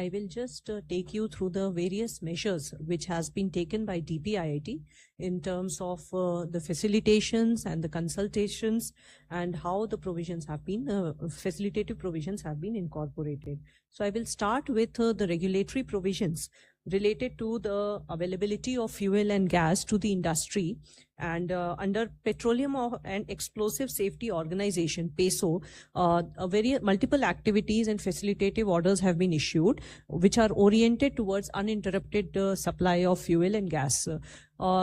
I will just take you through the various measures which has been taken by DPIIT in terms of the facilitations and the consultations and how the provisions have been, facilitative provisions have been incorporated. So I will start with the regulatory provisions related to the availability of fuel and gas to the industry. And under Petroleum and Explosive Safety Organization, Peso, multiple activities and facilitative orders have been issued, which are oriented towards uninterrupted supply of fuel and gas.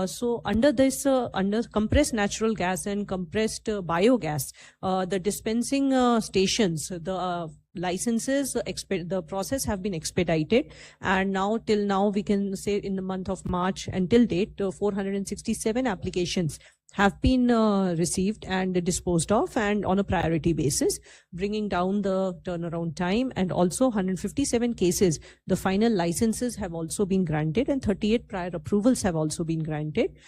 So under this, under compressed natural gas and compressed biogas, the dispensing stations, the licenses, the process have been expedited, and now till now we can say in the month of March until date 467 applications have been received and disposed of, and on a priority basis, bringing down the turnaround time. And also 157 cases, the final licenses have also been granted, and 38 prior approvals have also been granted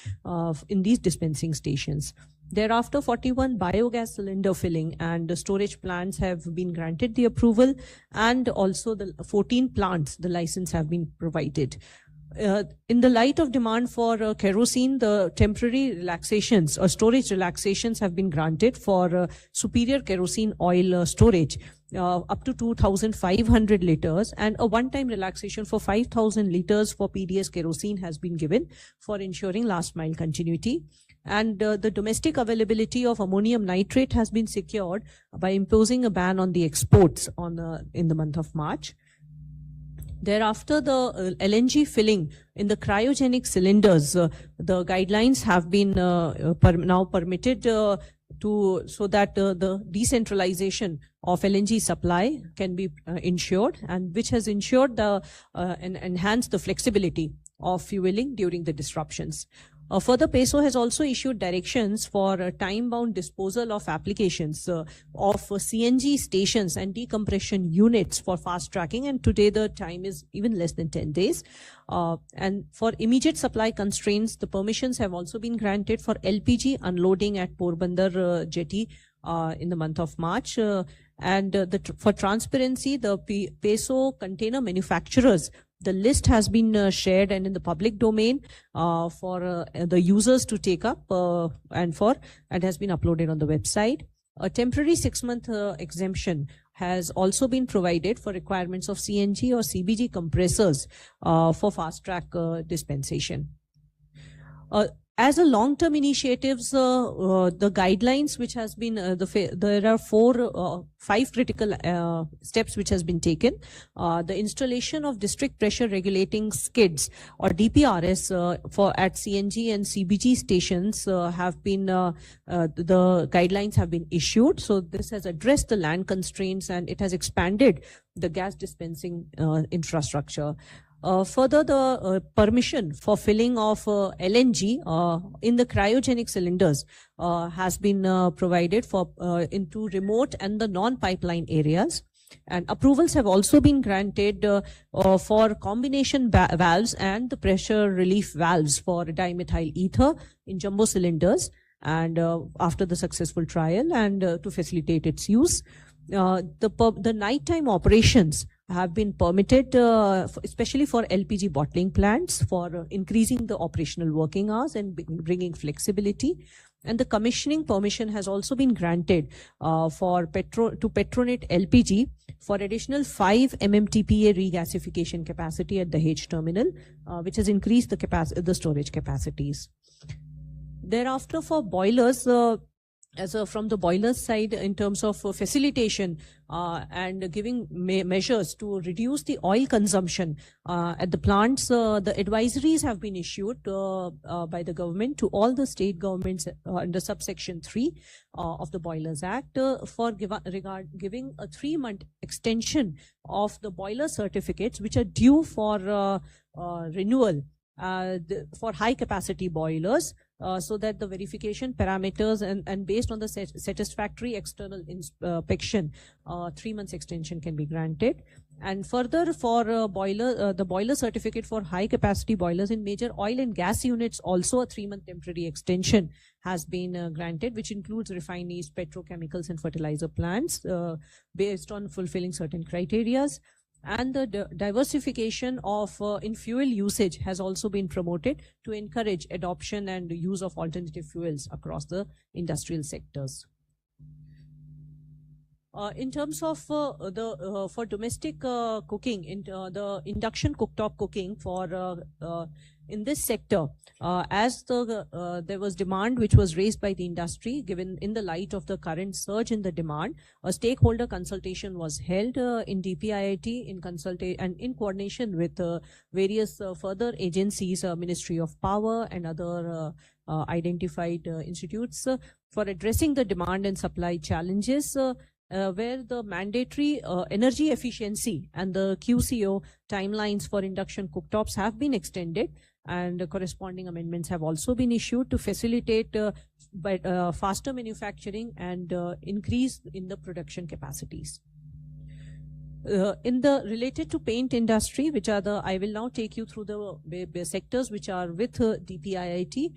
in these dispensing stations. Thereafter, 41 biogas cylinder filling and storage plants have been granted the approval, and also the 14 plants, the license have been provided. In the light of demand for kerosene, the temporary relaxations or storage relaxations have been granted for superior kerosene oil storage up to 2,500 liters, and a one-time relaxation for 5,000 liters for PDS kerosene has been given for ensuring last mile continuity. And the domestic availability of ammonium nitrate has been secured by imposing a ban on the exports in the month of March. Thereafter, the LNG filling in the cryogenic cylinders, the guidelines have been now permitted so that the decentralization of LNG supply can be ensured, and which has ensured and enhanced the flexibility of fueling during the disruptions. Further, Peso has also issued directions for time-bound disposal of applications of CNG stations and decompression units for fast tracking, and today the time is even less than 10 days. And for immediate supply constraints, the permissions have also been granted for LPG unloading at Porbandar jetty in the month of March. For transparency, the Peso container manufacturers, the list has been shared and in the public domain for the users to take up and has been uploaded on the website. A temporary 6-month exemption has also been provided for requirements of CNG or CBG compressors for fast track dispensation. As a long-term initiatives, the guidelines which has been, there are 5 critical steps which has been taken. The installation of district pressure regulating skids or DPRS at CNG and CBG stations have been, the guidelines have been issued. So this has addressed the land constraints, and it has expanded the gas dispensing infrastructure. Further, the permission for filling of LNG in the cryogenic cylinders has been provided for into remote and the non-pipeline areas. And approvals have also been granted for combination valves and the pressure relief valves for dimethyl ether in jumbo cylinders, and after the successful trial and to facilitate its use. The nighttime operations have been permitted, especially for LPG bottling plants, for increasing the operational working hours and bringing flexibility. And the commissioning permission has also been granted for Petronet LPG for additional 5 MMTPA regasification capacity at the H terminal, which has increased the storage capacities. Thereafter, for boilers, from the boilers side, in terms of facilitation and giving measures to reduce the oil consumption at the plants, the advisories have been issued by the government to all the state governments under subsection 3 of the Boilers Act for giving a 3-month extension of the boiler certificates which are due for renewal for high capacity boilers, so that the verification parameters and based on the satisfactory external inspection, 3 months extension can be granted. And further, for the boiler certificate for high capacity boilers in major oil and gas units, also a 3-month temporary extension has been granted, which includes refineries, petrochemicals and fertilizer plants based on fulfilling certain criterias. And the diversification of in fuel usage has also been promoted to encourage adoption and use of alternative fuels across the industrial sectors. In terms of for domestic cooking, the induction cooktop cooking for in this sector, as there was demand which was raised by the industry, given in the light of the current surge in the demand, a stakeholder consultation was held in DPIIT in coordination with various further agencies, Ministry of Power and other identified institutes, for addressing the demand and supply challenges. Where the mandatory energy efficiency and the QCO timelines for induction cooktops have been extended, and corresponding amendments have also been issued to facilitate faster manufacturing and increase in the production capacities. In the related to paint industry, which are I will now take you through the sectors which are with DPIIT.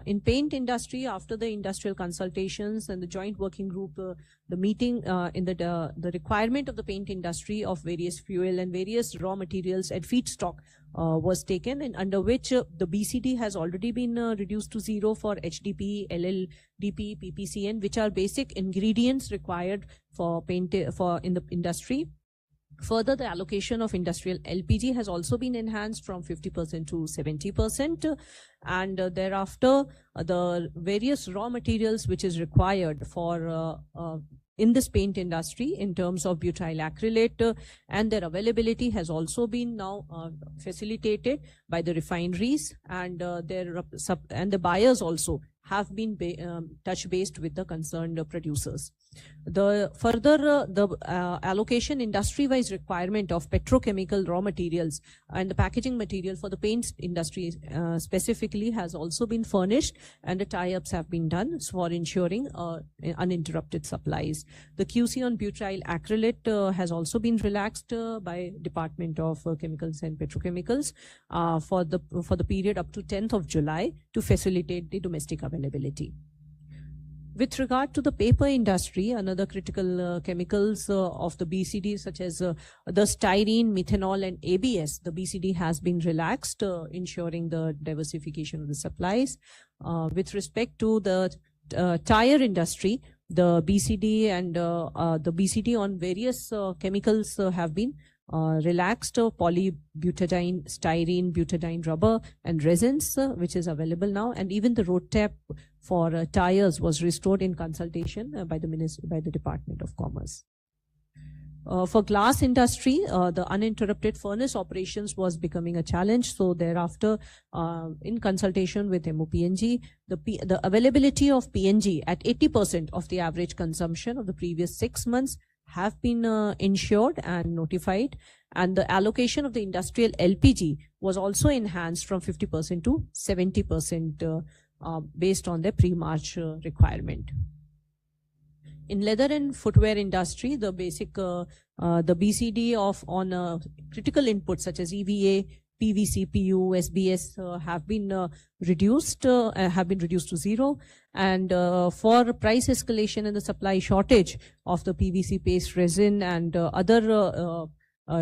In paint industry, after the industrial consultations and the joint working group, the meeting in the requirement of the paint industry of various fuel and various raw materials and feedstock was taken, and under which the BCD has already been reduced to zero for HDP, LLDP, PPCN, which are basic ingredients required for paint in the industry. Further, the allocation of industrial LPG has also been enhanced from 50% to 70%. And thereafter, the various raw materials which is required for in this paint industry in terms of butyl acrylate and their availability has also been now facilitated by the refineries, and the buyers also have been touch-based with the concerned producers. The further allocation industry-wise requirement of petrochemical raw materials and the packaging material for the paint industry specifically has also been furnished, and the tie-ups have been done for ensuring uninterrupted supplies. The QC on butyl acrylate has also been relaxed by Department of Chemicals and Petrochemicals for the period up to 10th of July to facilitate the domestic availability. With regard to the paper industry, another critical chemicals of the BCD, such as the styrene, methanol, and ABS, the BCD has been relaxed, ensuring the diversification of the supplies. With respect to the tire industry, the BCD and the BCD on various chemicals have been relaxed, polybutadiene, styrene, butadiene rubber and resins, which is available now, and even the road tap for tires was restored in consultation by the Department of Commerce. For glass industry, the uninterrupted furnace operations was becoming a challenge. So thereafter, in consultation with MOPNG, the availability of PNG at 80% of the average consumption of the previous 6 months have been ensured and notified, and the allocation of the industrial LPG was also enhanced from 50% to 70% based on the pre-March requirement. In leather and footwear industry, the basic the BCD on critical inputs such as EVA, PVC, PU, SBS have been reduced to zero, and for price escalation and the supply shortage of the PVC paste resin and other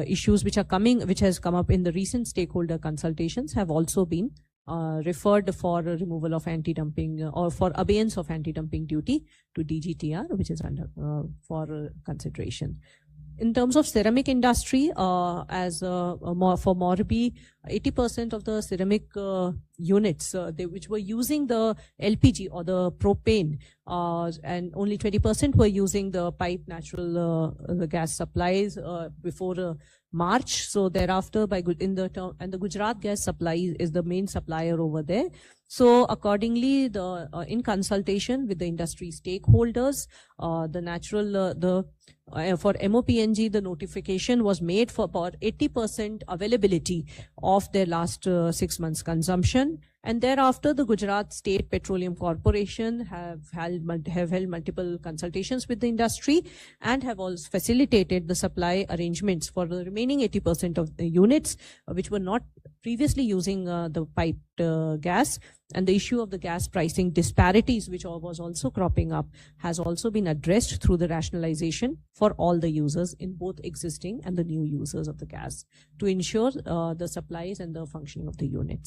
issues which has come up in the recent stakeholder consultations have also been referred for removal of anti-dumping or for abeyance of anti-dumping duty to DGTR, which is under for consideration. In terms of ceramic industry, for Morbi, 80% of the ceramic units which were using the LPG or the propane, and only 20% were using the pipe natural gas supplies before March. So thereafter, and the Gujarat Gas Supply is the main supplier over there. So accordingly, in consultation with the industry stakeholders, for MOPNG, the notification was made for about 80% availability of their last 6 months consumption, And thereafter, the Gujarat State Petroleum Corporation have held multiple consultations with the industry and have also facilitated the supply arrangements for the remaining 80% of the units which were not previously using the piped gas. And the issue of the gas pricing disparities, which was also cropping up, has also been addressed through the rationalization for all the users in both existing and the new users of the gas to ensure the supplies and the functioning of the units.